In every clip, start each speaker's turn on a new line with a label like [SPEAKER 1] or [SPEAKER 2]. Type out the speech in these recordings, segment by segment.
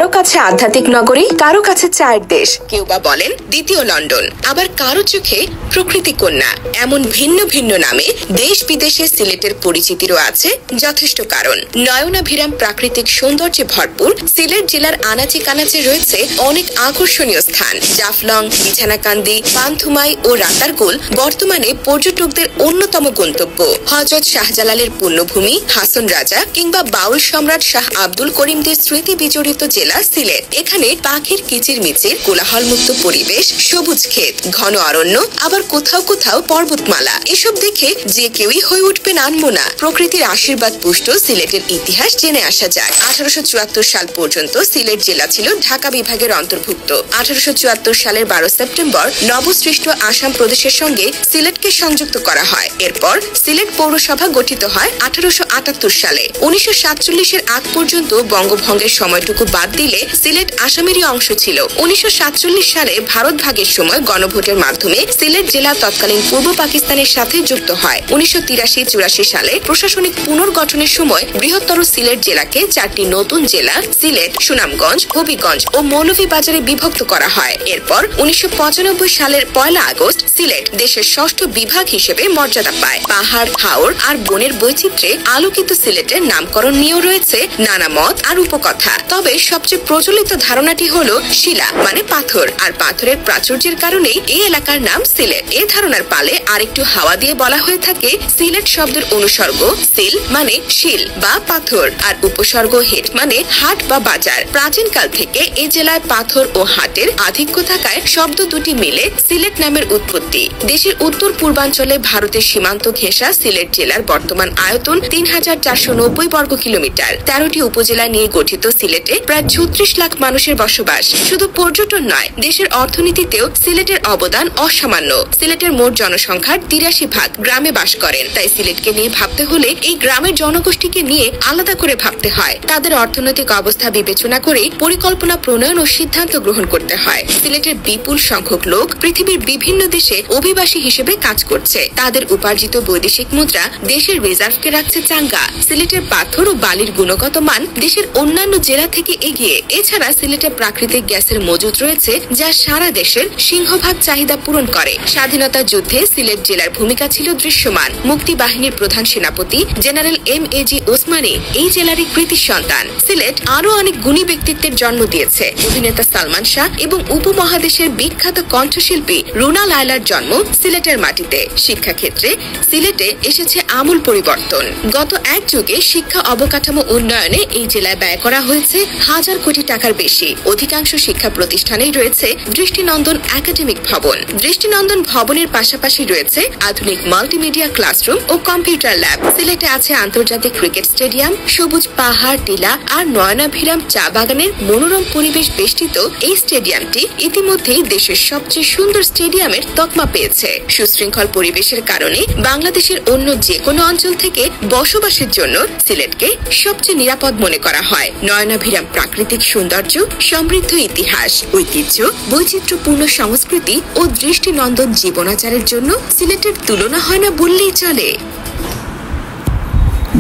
[SPEAKER 1] কারো কাছে আধ্যাত্মিক নগরী, কারো কাছে চায়ের দেশ, কেউ বা বলেন দ্বিতীয় লন্ডন, আবার কারো চোখে প্রকৃতি কন্যা। এমন ভিন্ন ভিন্ন নামে দেশ বিদেশে সিলেটের পরিচিতিরও আছে যথেষ্ট কারণ। নয়নাভিরাম প্রাকৃতিক সৌন্দর্যে ভরপুর সিলেট জেলার আনাচে কানাচে রয়েছে অনেক আকর্ষণীয় স্থান। জাফলং, বিছানাকান্দি, পান্থুমাই ও রাতারগুল বর্তমানে পর্যটকদের অন্যতম গন্তব্য। হযরত শাহজালালের পুণ্যভূমি, হাসন রাজা কিংবা বাউল সম্রাট শাহ আব্দুল করিমদের স্মৃতি বিজড়িত জেলা সিলেট। এখানে পাখির কিচিরমিচির, কোলাহলমুক্ত পরিবেশ, সবুজ ক্ষেত, ঘন অরণ্য, আবার কোথাও কোথাও পর্বতমালা। এসব দেখে যে কেউই হয়ে উঠবেন আনমনা। প্রকৃতির আশীর্বাদ পুষ্ট সিলেটের ইতিহাস জেনে আসা যায়। 1874 সাল পর্যন্ত সিলেট জেলা ছিল ঢাকা বিভাগের অন্তর্ভুক্ত। 1874 সালের 12 সেপ্টেম্বর নবসৃষ্ট আসাম প্রদেশের সঙ্গে সিলেটকে সংযুক্ত করা হয়। এরপর সিলেট পৌরসভা গঠিত হয় 1878 সালে। 1947-এর আগ পর্যন্ত বঙ্গভঙ্গের সময়টুকু বাদ দিলে সিলেট আসামেরই অংশ ছিল। 1947 সালে ভারত ভাগের সময় গণভোটের মাধ্যমে সিলেট জেলা তৎকালীন পূর্ব পাকিস্তানের সাথে যুক্ত হয়। 1983-84 সালে প্রশাসনিক পুনর্গঠনের সময় বৃহত্তর সিলেট জেলাকে 4টি নতুন জেলা সিলেট, সুনামগঞ্জ, হবিগঞ্জ ও মৌলভীবাজারে বিভক্ত করা হয়। এরপর 1995 সালের 1 আগস্ট সিলেট দেশের 6ষ্ঠ বিভাগ হিসেবে মর্যাদা পায়। পাহাড়, হাওর আর বনের বৈচিত্র্যে আলোকিত সিলেটের নামকরণ নিয়েও রয়েছে নানা মত আর উপকথা। তবে সবচেয়ে প্রচলিত ধারণাটি হলো শিলা মানে পাথর, আর পাথরের প্রাচুর্যের কারণেই এই এলাকার নাম সিলেট। এই ধারণার পালে আরেকটু হাওয়া দিয়ে বলা হয়ে থাকে সিলেট শব্দের অনুসর্গ সিল মানে শিল বা পাথর, আর উপসর্গ হেট মানে হাট বা বাজার। প্রাচীনকাল থেকে এই জেলায় পাথর ও হাটের আধিক্য থাকায় শব্দ দুটি মিলে সিলেট নামের উৎপত্তি। দেশের উত্তর পূর্বাঞ্চলে ভারতের সীমান্ত ঘেঁষা সিলেট জেলার বর্তমান আয়তন 3490 বর্গ কিলোমিটার। 13টি উপজেলা নিয়ে গঠিত সিলেটে প্রায় 36 লাখ মানুষের বসবাস। শুধু পর্যটন নয়, দেশের অর্থনীতিতেও সিলেটের অবদান অসামান্য। সিলেটের মোট জনসংখ্যার 83% গ্রামে বাস করেন। তাই সিলেটকে নিয়ে ভাবতে হলে এই গ্রামের জনগোষ্ঠীকে নিয়ে আলাদা করে ভাবতে হয়। তাদের অর্থনৈতিক অবস্থা বিবেচনা করে পরিকল্পনা প্রণয়ন ও সিদ্ধান্ত গ্রহণ করতে হয়। সিলেটের বিপুল সংখ্যক লোক পৃথিবীর বিভিন্ন দেশে অভিবাসী হিসেবে কাজ করছে। তাদের উপার্জিত বৈদেশিক মুদ্রা দেশের রিজার্ভকে রাখছে চাঙ্গা। সিলেটের পাথর ও বালির গুণগত মান দেশের অন্যান্য জেলা থেকে এগিয়ে। এছাড়া সিলেটে প্রাকৃতিক গ্যাসের মজুদ রয়েছে, যা সারা দেশের সিংহভাগ চাহিদা পূরণ করে। স্বাধীনতা যুদ্ধে সিলেট জেলার ভূমিকা ছিল দৃশ্যমান। মুক্তি বাহিনীর প্রধান সেনাপতি জেনারেল এম.এ.জি. ওসমানী এই জেলারই কৃতি সন্তান। সিলেট আরো অনেক গুণী ব্যক্তিত্বের জন্ম দিয়েছে। অভিনেতা সালমান শাহ এবং উপমহাদেশের বিখ্যাত কণ্ঠশিল্পী রুনা লায়লার জন্ম সিলেটের মাটিতে। শিক্ষাক্ষেত্রে সিলেটে এসেছে আমূল পরিবর্তন। গত এক যুগে শিক্ষা অবকাঠামো উন্নয়নে এই জেলায় ব্যয় করা হয়েছে 1000 কোটি টাকার বেশি। অধিকাংশ শিক্ষা প্রতিষ্ঠানেই রয়েছে দৃষ্টিনন্দন একাডেমিক ভবন। দৃষ্টিনন্দন ভবনের পাশাপাশি রয়েছে আধুনিক মাল্টিমিডিয়া ক্লাসরুম ও কম্পিউটার ল্যাব। সিলেটে আছে আন্তর্জাতিক ক্রিকেট স্টেডিয়াম, সবুজ পাহাড়, টিলা আর নয়নাভিরাম চা বাগানের মনোরম পরিবেশ বেষ্টিত এই স্টেডিয়ামটি ইতিমধ্যেই দেশের সবচেয়ে সুন্দর স্টেডিয়ামের তকমা পেয়েছে। সুশৃঙ্খল পরিবেশের কারণে বাংলাদেশের অন্য যে কোনো অঞ্চল থেকে বসবাসের জন্য সিলেটকে সবচেয়ে নিরাপদ মনে করা হয়। নয়নাভিরাম প্রাকৃতিক সৌন্দর্য, সমৃদ্ধ ইতিহাস, ঐতিহ্য, বৈচিত্র্যপূর্ণ সংস্কৃতি ও দৃষ্টিনন্দন জীবনাচারের জন্য সিলেটের তুলনা হয় না বললেই চলে।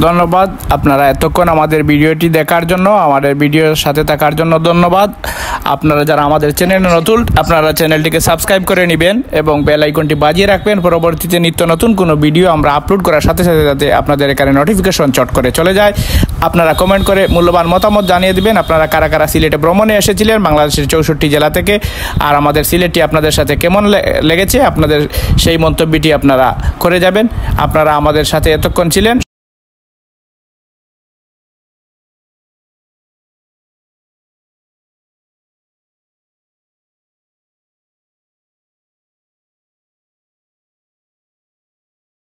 [SPEAKER 2] ধন্যবাদ আপনারা এতক্ষণ আমাদের ভিডিওটি দেখার জন্য, আমাদের ভিডিওর সাথে থাকার জন্য ধন্যবাদ। আপনারা যারা আমাদের চ্যানেলে নতুন, আপনারা চ্যানেলটিকে সাবস্ক্রাইব করে নেবেন এবং বেল আইকনটি বাজিয়ে রাখবেন। পরবর্তীতে নিত্য নতুন কোনো ভিডিও আমরা আপলোড করার সাথে সাথে যাতে আপনাদের এখানে নোটিফিকেশন চট করে চলে যায়। আপনারা কমেন্ট করে মূল্যবান মতামত জানিয়ে দিবেন। আপনারা কারা কারা সিলেটে ভ্রমণে এসেছিলেন বাংলাদেশের 64 জেলা থেকে, আর আমাদের সিলেটটি আপনাদের সাথে কেমন লেগেছে আপনাদের সেই মন্তব্যটি আপনারা করে যাবেন। আপনারা আমাদের সাথে এতক্ষণ ছিলেন।